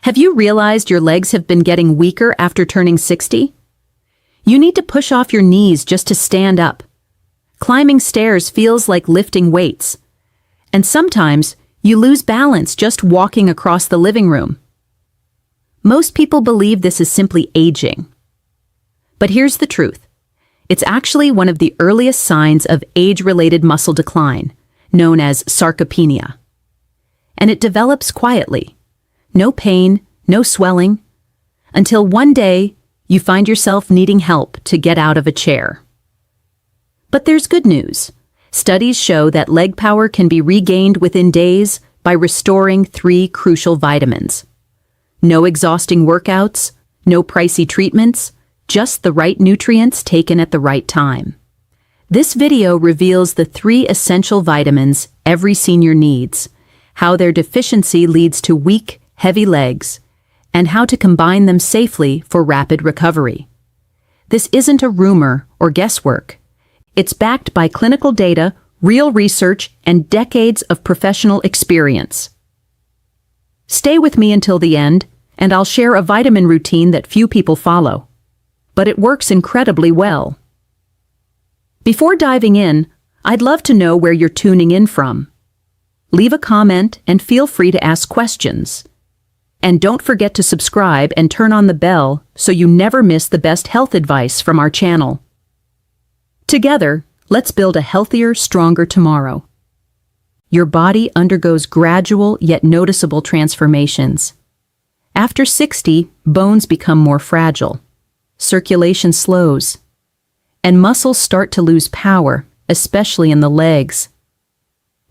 Have you realized your legs have been getting weaker after turning 60? You need to push off your knees just to stand up. Climbing stairs feels like lifting weights. And sometimes, you lose balance just walking across the living room. Most people believe this is simply aging. But here's the truth. It's actually one of the earliest signs of age-related muscle decline, known as sarcopenia. And it develops quietly. No pain, no swelling, until one day you find yourself needing help to get out of a chair. But there's good news. Studies show that leg power can be regained within days by restoring 3 crucial vitamins. No exhausting workouts, no pricey treatments, just the right nutrients taken at the right time. This video reveals the 3 essential vitamins every senior needs, how their deficiency leads to weak, heavy legs, and how to combine them safely for rapid recovery. This isn't a rumor or guesswork. It's backed by clinical data, real research, and decades of professional experience. Stay with me until the end, and I'll share a vitamin routine that few people follow. But it works incredibly well. Before diving in, I'd love to know where you're tuning in from. Leave a comment and feel free to ask questions. And don't forget to subscribe and turn on the bell so you never miss the best health advice from our channel. Together, let's build a healthier, stronger tomorrow. Your body undergoes gradual yet noticeable transformations. After 60, bones become more fragile, circulation slows, and muscles start to lose power, especially in the legs.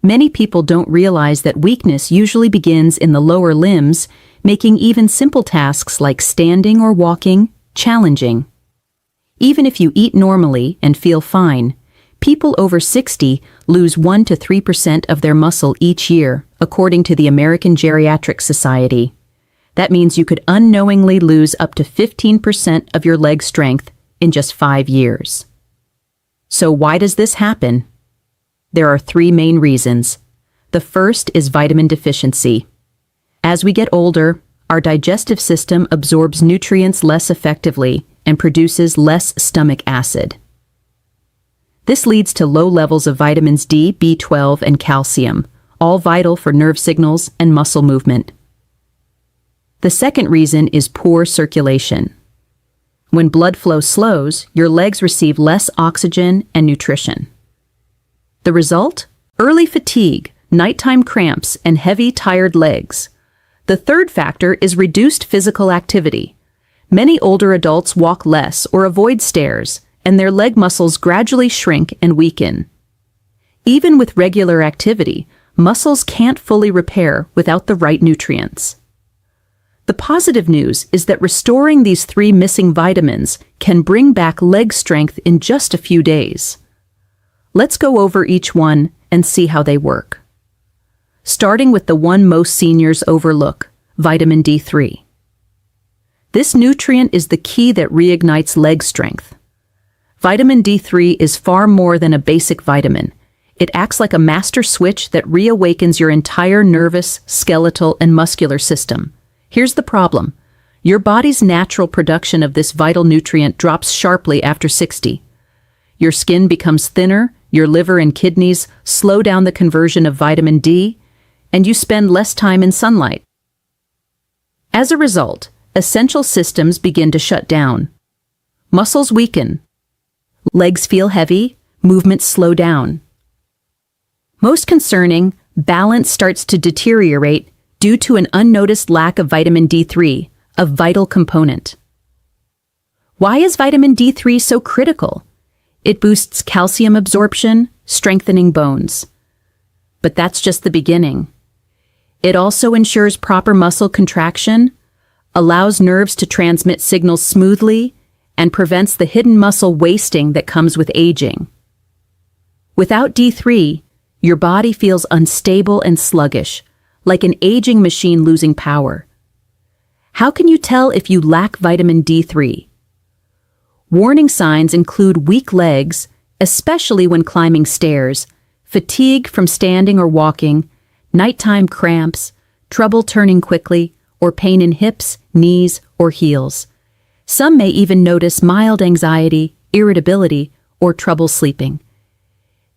Many people don't realize that weakness usually begins in the lower limbs, making even simple tasks like standing or walking challenging. Even if you eat normally and feel fine, people over 60 lose 1 to 3% of their muscle each year, according to the American Geriatric Society. That means you could unknowingly lose up to 15% of your leg strength in just 5 years. So why does this happen? There are 3 main reasons. The first is vitamin deficiency. As we get older, our digestive system absorbs nutrients less effectively and produces less stomach acid. This leads to low levels of vitamins D, B12, and calcium, all vital for nerve signals and muscle movement. The second reason is poor circulation. When blood flow slows, your legs receive less oxygen and nutrition. The result? Early fatigue, nighttime cramps, and heavy, tired legs. The third factor is reduced physical activity. Many older adults walk less or avoid stairs, and their leg muscles gradually shrink and weaken. Even with regular activity, muscles can't fully repair without the right nutrients. The positive news is that restoring these 3 missing vitamins can bring back leg strength in just a few days. Let's go over each one and see how they work. Starting with the one most seniors overlook, vitamin D3. This nutrient is the key that reignites leg strength. Vitamin D3 is far more than a basic vitamin. It acts like a master switch that reawakens your entire nervous, skeletal, and muscular system. Here's the problem. Your body's natural production of this vital nutrient drops sharply after 60. Your skin becomes thinner, your liver and kidneys slow down the conversion of vitamin D, and you spend less time in sunlight. As a result, essential systems begin to shut down. Muscles weaken. Legs feel heavy, movements slow down. Most concerning, balance starts to deteriorate due to an unnoticed lack of vitamin D3, a vital component. Why is vitamin D3 so critical? It boosts calcium absorption, strengthening bones. But that's just the beginning. It also ensures proper muscle contraction, allows nerves to transmit signals smoothly, and prevents the hidden muscle wasting that comes with aging. Without D3, your body feels unstable and sluggish, like an aging machine losing power. How can you tell if you lack vitamin D3? Warning signs include weak legs, especially when climbing stairs, fatigue from standing or walking, nighttime cramps, trouble turning quickly, or pain in hips, knees, or heels. Some may even notice mild anxiety, irritability, or trouble sleeping.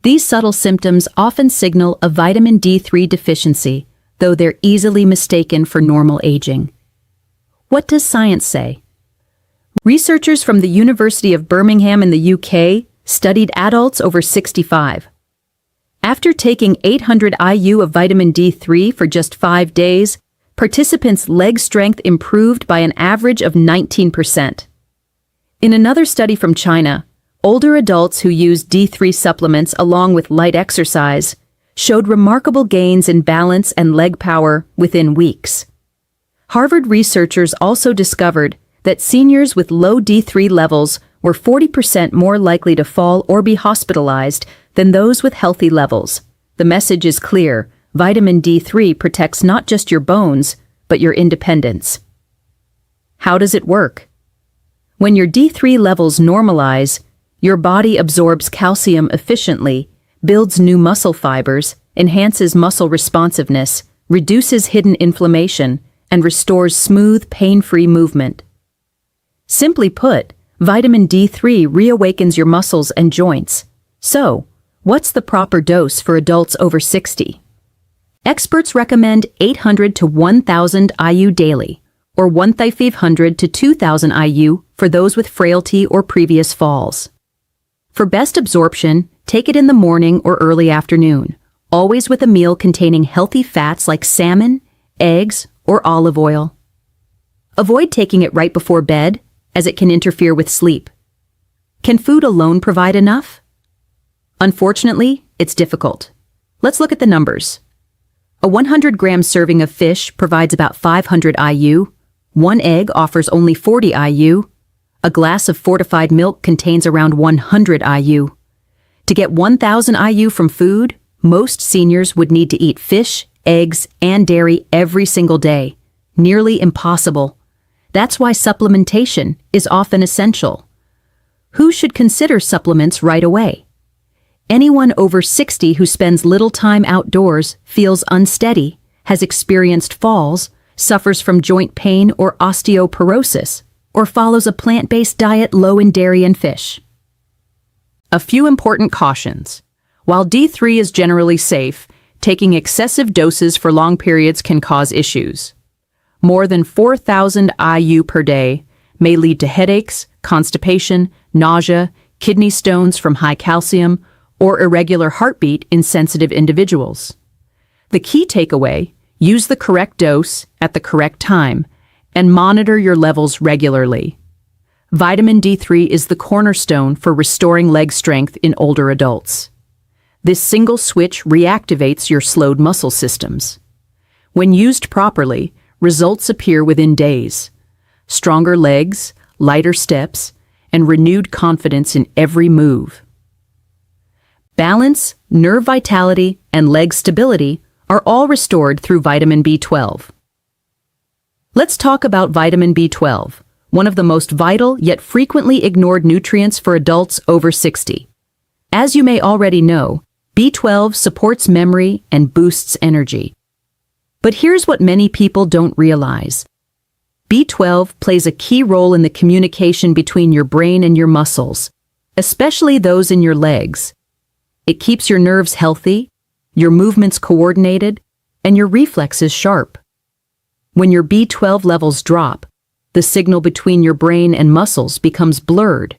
These subtle symptoms often signal a vitamin D3 deficiency, though they're easily mistaken for normal aging. What does science say? Researchers from the University of Birmingham in the UK studied adults over 65. After taking 800 IU of vitamin D3 for just 5 days, participants' leg strength improved by an average of 19%. In another study from China, older adults who used D3 supplements along with light exercise showed remarkable gains in balance and leg power within weeks. Harvard researchers also discovered that seniors with low D3 levels were 40% more likely to fall or be hospitalized than those with healthy levels. The message is clear: vitamin D3 protects not just your bones, but your independence. How does it work? When your D3 levels normalize, your body absorbs calcium efficiently, builds new muscle fibers, enhances muscle responsiveness, reduces hidden inflammation, and restores smooth, pain-free movement. Simply put, vitamin D3 reawakens your muscles and joints. So, what's the proper dose for adults over 60? Experts recommend 800 to 1,000 IU daily, or 1,500 to 2,000 IU for those with frailty or previous falls. For best absorption, take it in the morning or early afternoon, always with a meal containing healthy fats like salmon, eggs, or olive oil. Avoid taking it right before bed, as it can interfere with sleep. Can food alone provide enough? Unfortunately, it's difficult. Let's look at the numbers. A 100-gram serving of fish provides about 500 IU, one egg offers only 40 IU, a glass of fortified milk contains around 100 IU. To get 1,000 IU from food, most seniors would need to eat fish, eggs, and dairy every single day. Nearly impossible. That's why supplementation is often essential. Who should consider supplements right away? Anyone over 60 who spends little time outdoors, feels unsteady, has experienced falls, suffers from joint pain or osteoporosis, or follows a plant-based diet low in dairy and fish. A few important cautions. While D3 is generally safe, taking excessive doses for long periods can cause issues. More than 4,000 IU per day may lead to headaches, constipation, nausea, kidney stones from high calcium, or irregular heartbeat in sensitive individuals. The key takeaway: use the correct dose at the correct time and monitor your levels regularly. Vitamin D3 is the cornerstone for restoring leg strength in older adults. This single switch reactivates your slowed muscle systems. When used properly, results appear within days. Stronger legs, lighter steps, and renewed confidence in every move. Balance, nerve vitality, and leg stability are all restored through vitamin B12. Let's talk about vitamin B12, one of the most vital yet frequently ignored nutrients for adults over 60. As you may already know, B12 supports memory and boosts energy. But here's what many people don't realize. B12 plays a key role in the communication between your brain and your muscles, especially those in your legs. It keeps your nerves healthy, your movements coordinated, and your reflexes sharp. When your B12 levels drop, the signal between your brain and muscles becomes blurred,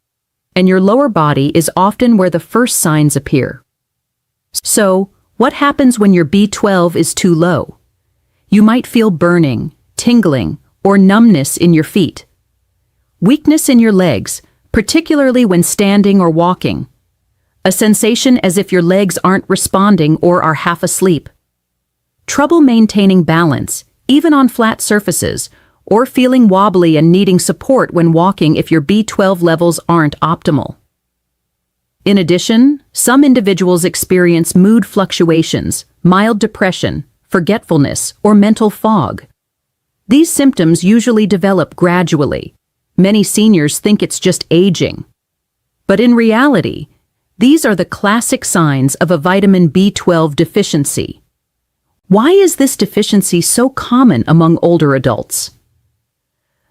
and your lower body is often where the first signs appear. So, what happens when your B12 is too low? You might feel burning, tingling, or numbness in your feet. Weakness in your legs, particularly when standing or walking. A sensation as if your legs aren't responding or are half asleep. Trouble maintaining balance, even on flat surfaces, or feeling wobbly and needing support when walking if your B12 levels aren't optimal. In addition, some individuals experience mood fluctuations, mild depression, forgetfulness, or mental fog. These symptoms usually develop gradually. Many seniors think it's just aging. But in reality, these are the classic signs of a vitamin B12 deficiency. Why is this deficiency so common among older adults?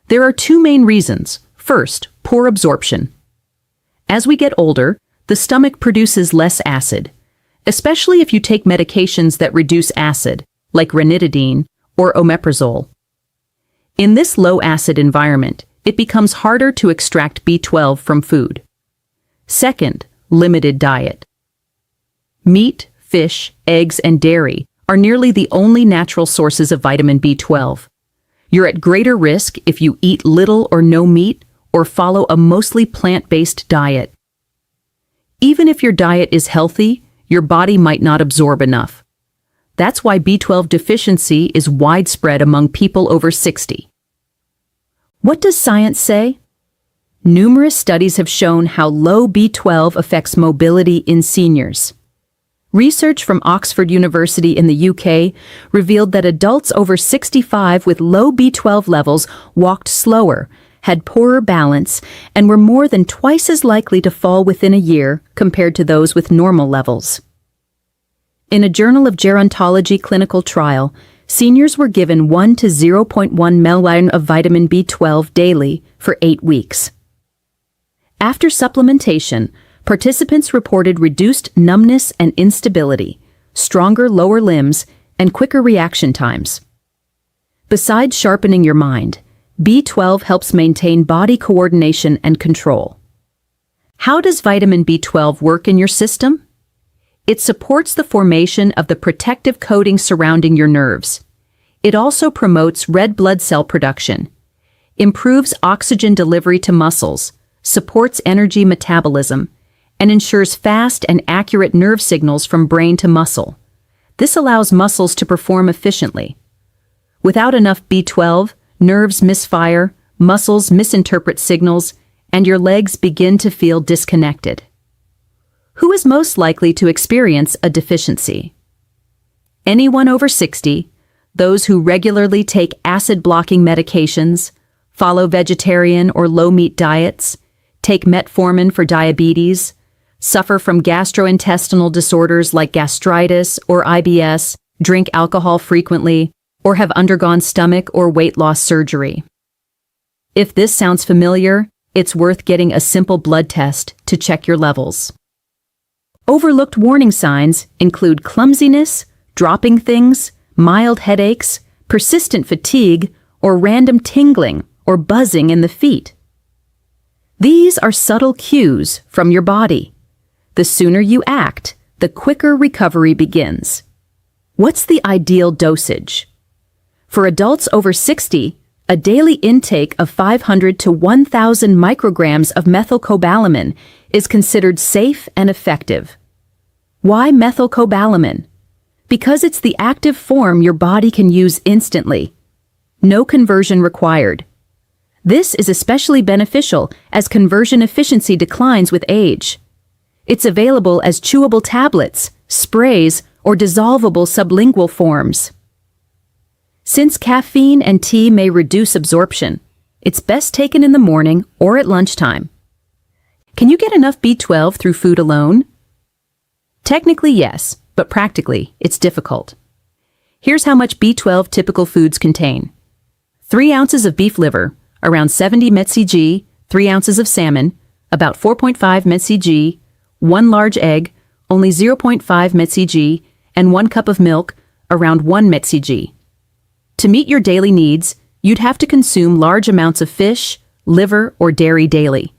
There are two main reasons. First, poor absorption. As we get older, the stomach produces less acid, especially if you take medications that reduce acid, like ranitidine or omeprazole. In this low-acid environment, it becomes harder to extract B12 from food. Second, limited diet. Meat, fish, eggs, and dairy are nearly the only natural sources of vitamin B12. You're at greater risk if you eat little or no meat or follow a mostly plant-based diet. Even if your diet is healthy, your body might not absorb enough. That's why B12 deficiency is widespread among people over 60. What does science say? Numerous studies have shown how low B12 affects mobility in seniors. Research from Oxford University in the UK revealed that adults over 65 with low B12 levels walked slower, had poorer balance, and were more than twice as likely to fall within a year compared to those with normal levels. In a Journal of Gerontology clinical trial, seniors were given 1 to 0.1 ml of vitamin B12 daily for 8 weeks. After supplementation, participants reported reduced numbness and instability, stronger lower limbs, and quicker reaction times. Besides sharpening your mind, B12 helps maintain body coordination and control. How does vitamin B12 work in your system? It supports the formation of the protective coating surrounding your nerves. It also promotes red blood cell production, improves oxygen delivery to muscles, supports energy metabolism, and ensures fast and accurate nerve signals from brain to muscle. This allows muscles to perform efficiently. Without enough B12, nerves misfire, muscles misinterpret signals, and your legs begin to feel disconnected. Who is most likely to experience a deficiency? Anyone over 60, those who regularly take acid-blocking medications, follow vegetarian or low-meat diets, take metformin for diabetes, suffer from gastrointestinal disorders like gastritis or IBS, drink alcohol frequently, or have undergone stomach or weight loss surgery. If this sounds familiar, it's worth getting a simple blood test to check your levels. Overlooked warning signs include clumsiness, dropping things, mild headaches, persistent fatigue, or random tingling or buzzing in the feet. These are subtle cues from your body. The sooner you act, the quicker recovery begins. What's the ideal dosage? For adults over 60, a daily intake of 500 to 1,000 micrograms of methylcobalamin is considered safe and effective. Why methylcobalamin? Because it's the active form your body can use instantly. No conversion required. This is especially beneficial as conversion efficiency declines with age. It's available as chewable tablets, sprays, or dissolvable sublingual forms. Since caffeine and tea may reduce absorption, it's best taken in the morning or at lunchtime. Can you get enough B12 through food alone? Technically, yes, but practically, it's difficult. Here's how much B12 typical foods contain. 3 ounces of beef liver, around 70 mcg, 3 ounces of salmon, about 4.5 mcg, 1 large egg, only 0.5 mcg, and 1 cup of milk, around 1 mcg. To meet your daily needs, you'd have to consume large amounts of fish, liver, or dairy daily.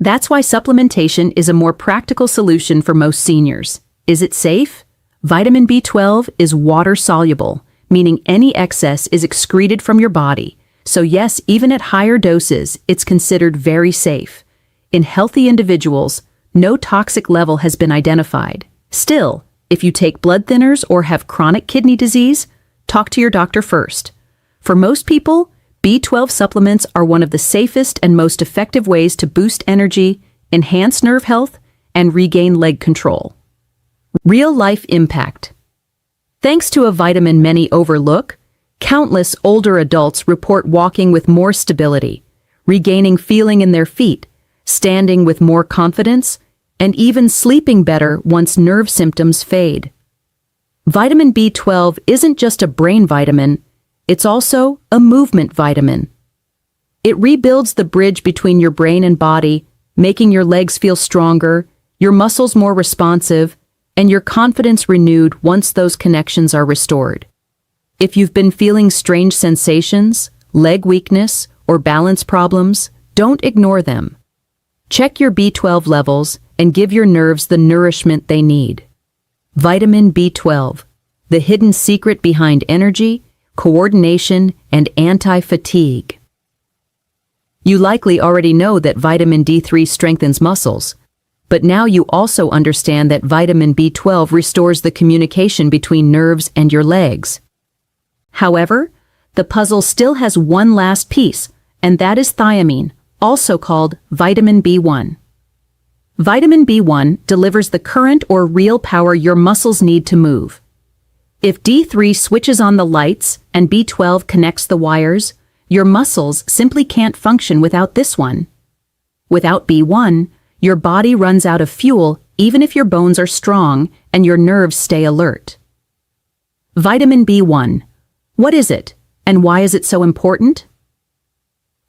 That's why supplementation is a more practical solution for most seniors. Is it safe? Vitamin B12 is water-soluble, meaning any excess is excreted from your body. So yes, even at higher doses, it's considered very safe. In healthy individuals, no toxic level has been identified. Still, if you take blood thinners or have chronic kidney disease, talk to your doctor first. For most people, B12 supplements are one of the safest and most effective ways to boost energy, enhance nerve health, and regain leg control. Real-life impact. Thanks to a vitamin many overlook, countless older adults report walking with more stability, regaining feeling in their feet, standing with more confidence, and even sleeping better once nerve symptoms fade. Vitamin B12 isn't just a brain vitamin, it's also a movement vitamin. It rebuilds the bridge between your brain and body, making your legs feel stronger, your muscles more responsive, and your confidence renewed once those connections are restored. If you've been feeling strange sensations, leg weakness, or balance problems, don't ignore them. Check your B12 levels and give your nerves the nourishment they need. Vitamin B12, the hidden secret behind energy, coordination, and anti-fatigue. You likely already know that vitamin D3 strengthens muscles, but now you also understand that vitamin B12 restores the communication between nerves and your legs. However, the puzzle still has one last piece, and that is thiamine, also called vitamin B1. Vitamin B1 delivers the current or real power your muscles need to move. If D3 switches on the lights and B12 connects the wires, your muscles simply can't function without this one. Without B1, your body runs out of fuel even if your bones are strong and your nerves stay alert. Vitamin B1. What is it, and why is it so important?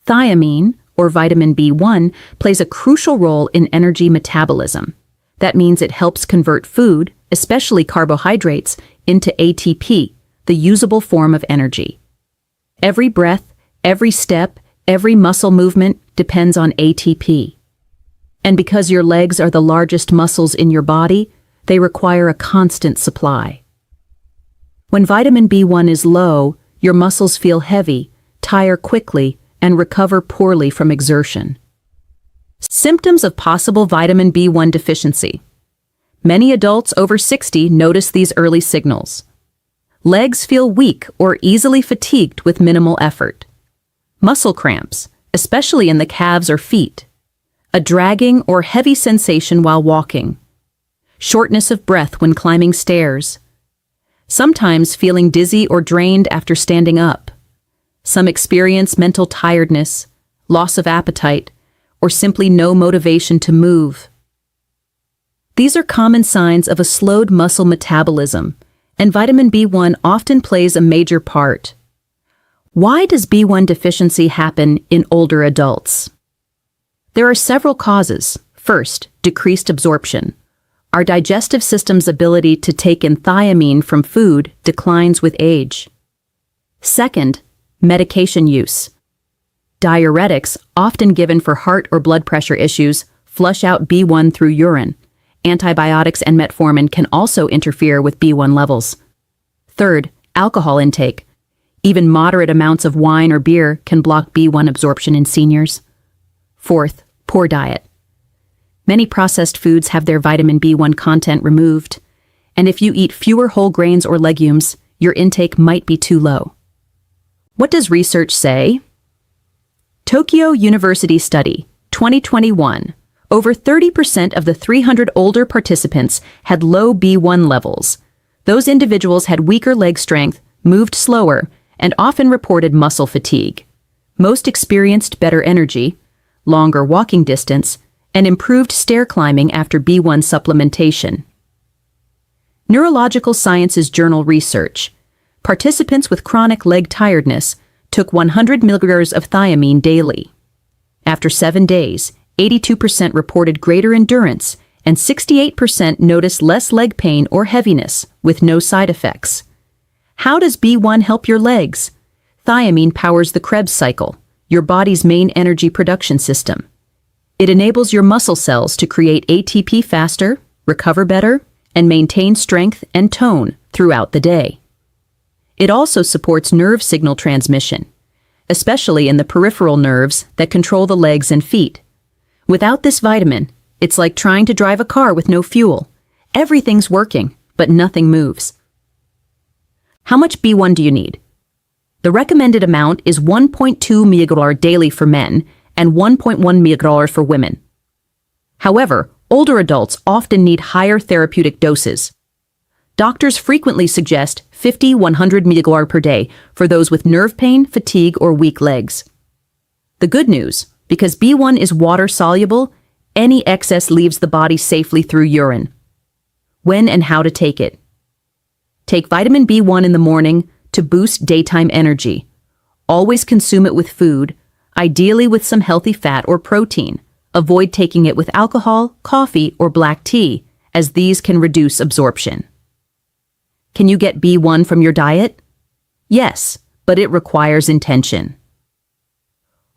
Thiamine, or vitamin B1, plays a crucial role in energy metabolism. That means it helps convert food, especially carbohydrates, into ATP, the usable form of energy. Every breath, every step, every muscle movement depends on ATP. And because your legs are the largest muscles in your body, they require a constant supply. When vitamin B1 is low, your muscles feel heavy, tire quickly, and recover poorly from exertion. Symptoms of possible vitamin B1 deficiency. Many adults over 60 notice these early signals. Legs feel weak or easily fatigued with minimal effort. Muscle cramps, especially in the calves or feet. A dragging or heavy sensation while walking. Shortness of breath when climbing stairs. Sometimes feeling dizzy or drained after standing up. Some experience mental tiredness, loss of appetite, or simply no motivation to move. These are common signs of a slowed muscle metabolism, and vitamin B1 often plays a major part. Why does B1 deficiency happen in older adults? There are several causes. First, decreased absorption. Our digestive system's ability to take in thiamine from food declines with age. Second, medication use. Diuretics, often given for heart or blood pressure issues, flush out B1 through urine. Antibiotics and metformin can also interfere with B1 levels. Third, alcohol intake. Even moderate amounts of wine or beer can block B1 absorption in seniors. Fourth, poor diet. Many processed foods have their vitamin B1 content removed, and if you eat fewer whole grains or legumes, your intake might be too low. What does research say? Tokyo University Study, 2021. Over 30% of the 300 older participants had low B1 levels. Those individuals had weaker leg strength, moved slower, and often reported muscle fatigue. Most experienced better energy, longer walking distance, and improved stair climbing after B1 supplementation. Neurological Sciences Journal research. Participants with chronic leg tiredness took 100 milligrams of thiamine daily. After 7 days, 82% reported greater endurance, and 68% noticed less leg pain or heaviness, with no side effects. How does B1 help your legs? Thiamine powers the Krebs cycle, your body's main energy production system. It enables your muscle cells to create ATP faster, recover better, and maintain strength and tone throughout the day. It also supports nerve signal transmission, especially in the peripheral nerves that control the legs and feet. Without this vitamin, it's like trying to drive a car with no fuel. Everything's working, but nothing moves. How much B1 do you need? The recommended amount is 1.2 mg daily for men and 1.1 mg for women. However, older adults often need higher therapeutic doses. Doctors frequently suggest 50-100 mg per day for those with nerve pain, fatigue, or weak legs. The good news, because B1 is water-soluble, any excess leaves the body safely through urine. When and how to take it. Take vitamin B1 in the morning to boost daytime energy. Always consume it with food, ideally with some healthy fat or protein. Avoid taking it with alcohol, coffee, or black tea, as these can reduce absorption. Can you get B1 from your diet? Yes, but it requires intention.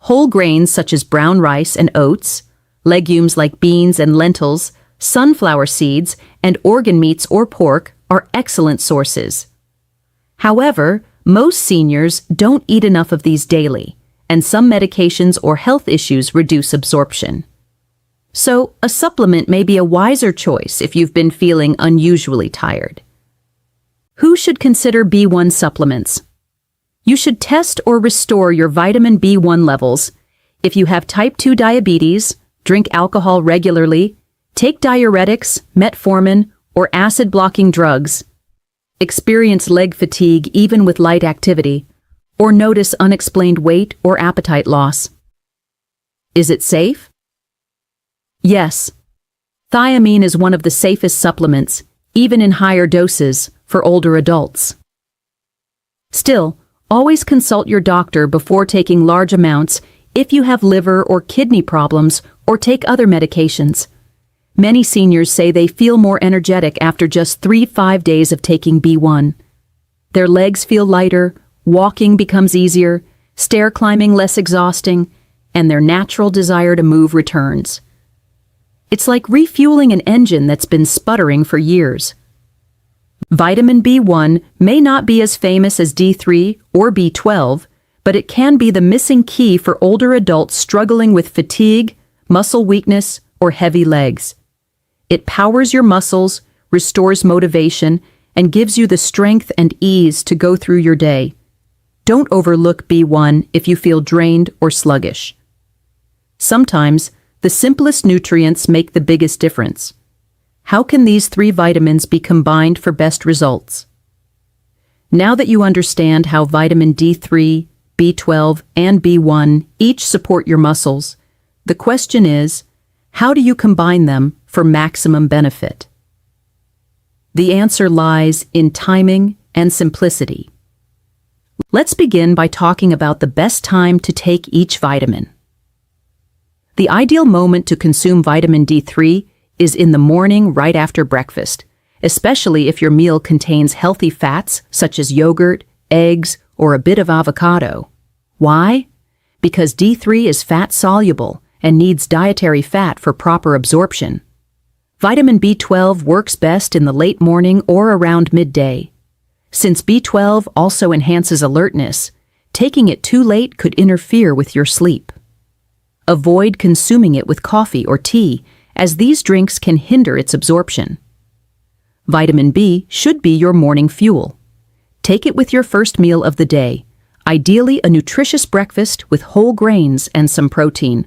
Whole grains such as brown rice and oats, legumes like beans and lentils, sunflower seeds, and organ meats or pork are excellent sources. However, most seniors don't eat enough of these daily, and some medications or health issues reduce absorption. So, a supplement may be a wiser choice if you've been feeling unusually tired. Who should consider B1 supplements? You should test or restore your vitamin B1 levels if you have type 2 diabetes, drink alcohol regularly, take diuretics, metformin, or acid-blocking drugs, experience leg fatigue even with light activity, or notice unexplained weight or appetite loss. Is it safe? Yes. Thiamine is one of the safest supplements, even in higher doses, for older adults. Still, always consult your doctor before taking large amounts if you have liver or kidney problems or take other medications. Many seniors say they feel more energetic after just 3-5 days of taking B1. Their legs feel lighter, walking becomes easier, stair climbing less exhausting, and their natural desire to move returns. It's like refueling an engine that's been sputtering for years. Vitamin B1 may not be as famous as D3 or B12, but it can be the missing key for older adults struggling with fatigue, muscle weakness, or heavy legs. It powers your muscles, restores motivation, and gives you the strength and ease to go through your day. Don't overlook B1 if you feel drained or sluggish. Sometimes, the simplest nutrients make the biggest difference. How can these 3 vitamins be combined for best results? Now that you understand how vitamin D3, B12, and B1 each support your muscles, the question is, how do you combine them for maximum benefit? The answer lies in timing and simplicity. Let's begin by talking about the best time to take each vitamin. The ideal moment to consume vitamin D3 is in the morning right after breakfast, especially if your meal contains healthy fats such as yogurt, eggs, or a bit of avocado. Why? Because D3 is fat-soluble and needs dietary fat for proper absorption. Vitamin B12 works best in the late morning or around midday. Since B12 also enhances alertness, taking it too late could interfere with your sleep. Avoid consuming it with coffee or tea, as these drinks can hinder its absorption. Vitamin B should be your morning fuel. Take it with your first meal of the day, ideally a nutritious breakfast with whole grains and some protein.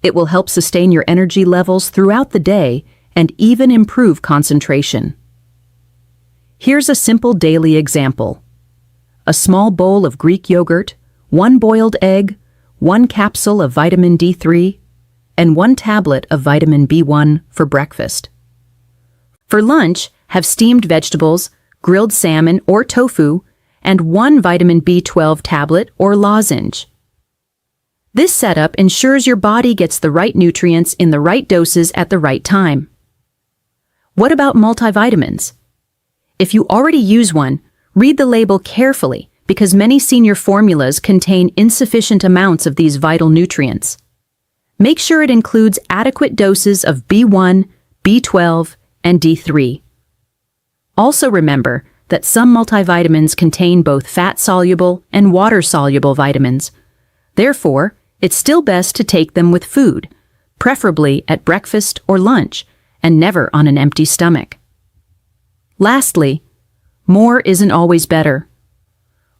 It will help sustain your energy levels throughout the day and even improve concentration. Here's a simple daily example. A small bowl of Greek yogurt, 1 boiled egg, 1 capsule of vitamin D3, and 1 tablet of vitamin B1 for breakfast. For lunch, have steamed vegetables, grilled salmon or tofu, and 1 vitamin B12 tablet or lozenge. This setup ensures your body gets the right nutrients in the right doses at the right time. What about multivitamins? If you already use one, read the label carefully because many senior formulas contain insufficient amounts of these vital nutrients. Make sure it includes adequate doses of B1, B12, and D3. Also remember that some multivitamins contain both fat-soluble and water-soluble vitamins. Therefore, it's still best to take them with food, preferably at breakfast or lunch, and never on an empty stomach. Lastly, more isn't always better.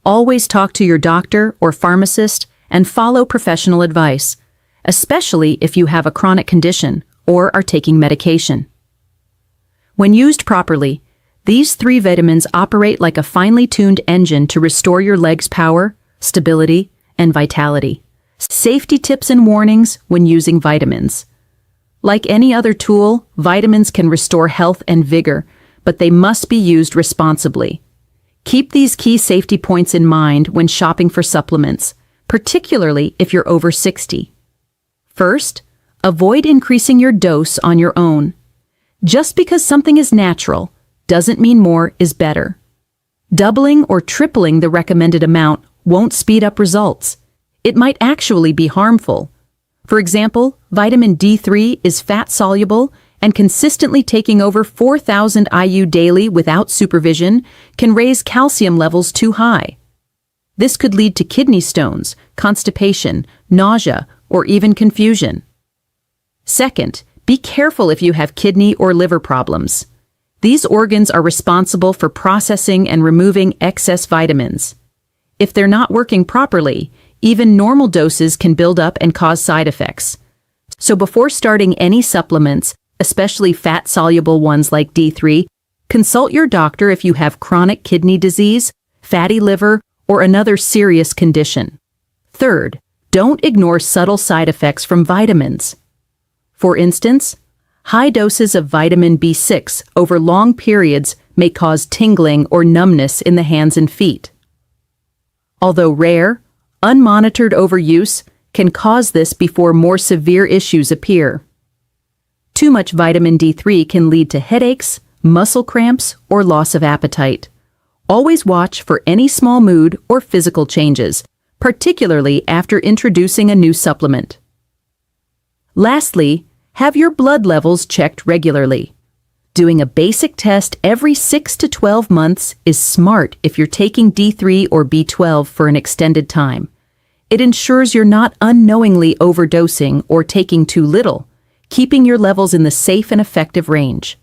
Always talk to your doctor or pharmacist and follow professional advice, especially if you have a chronic condition or are taking medication. When used properly, these 3 vitamins operate like a finely tuned engine to restore your legs' power, stability, and vitality. Safety tips and warnings when using vitamins. Like any other tool, vitamins can restore health and vigor, but they must be used responsibly. Keep these key safety points in mind when shopping for supplements, particularly if you're over 60. First, avoid increasing your dose on your own. Just because something is natural doesn't mean more is better. Doubling or tripling the recommended amount won't speed up results. It might actually be harmful. For example, vitamin D3 is fat-soluble, and consistently taking over 4,000 IU daily without supervision can raise calcium levels too high. This could lead to kidney stones, constipation, nausea, or even confusion. Second, be careful if you have kidney or liver problems. These organs are responsible for processing and removing excess vitamins. If they're not working properly, even normal doses can build up and cause side effects. So before starting any supplements, especially fat-soluble ones like D3, consult your doctor if you have chronic kidney disease, fatty liver, or another serious condition. Third, don't ignore subtle side effects from vitamins. For instance, high doses of vitamin B6 over long periods may cause tingling or numbness in the hands and feet. Although rare, unmonitored overuse can cause this before more severe issues appear. Too much vitamin D3 can lead to headaches, muscle cramps, or loss of appetite. Always watch for any small mood or physical changes, particularly after introducing a new supplement. Lastly, have your blood levels checked regularly. Doing a basic test every 6 to 12 months is smart if you're taking D3 or B12 for an extended time. It ensures you're not unknowingly overdosing or taking too little, keeping your levels in the safe and effective range.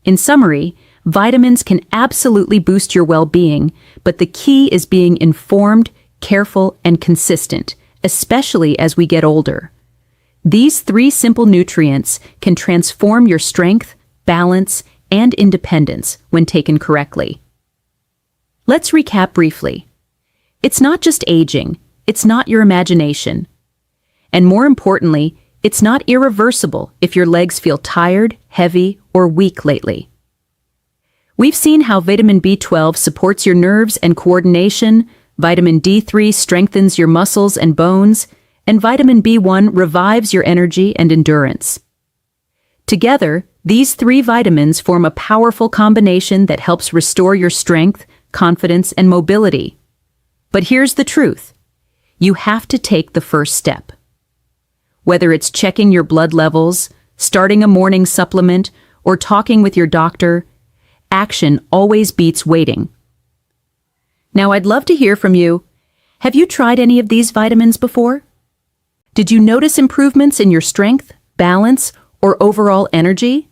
In summary, vitamins can absolutely boost your well-being, but the key is being informed, careful, and consistent, especially as we get older. These 3 simple nutrients can transform your strength, balance, and independence when taken correctly. Let's recap briefly. It's not just aging, it's not your imagination. And more importantly, it's not irreversible if your legs feel tired, heavy, or weak lately. We've seen how vitamin B12 supports your nerves and coordination, vitamin D3 strengthens your muscles and bones, and vitamin B1 revives your energy and endurance. Together, these 3 vitamins form a powerful combination that helps restore your strength, confidence, and mobility. But here's the truth. You have to take the first step. Whether it's checking your blood levels, starting a morning supplement, or talking with your doctor, action always beats waiting. Now, I'd love to hear from you. Have you tried any of these vitamins before? Did you notice improvements in your strength, balance, or overall energy?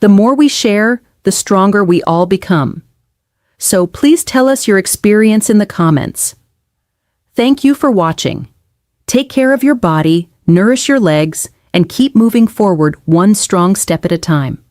The more we share, the stronger we all become. So please tell us your experience in the comments. Thank you for watching. Take care of your body, nourish your legs, and keep moving forward one strong step at a time.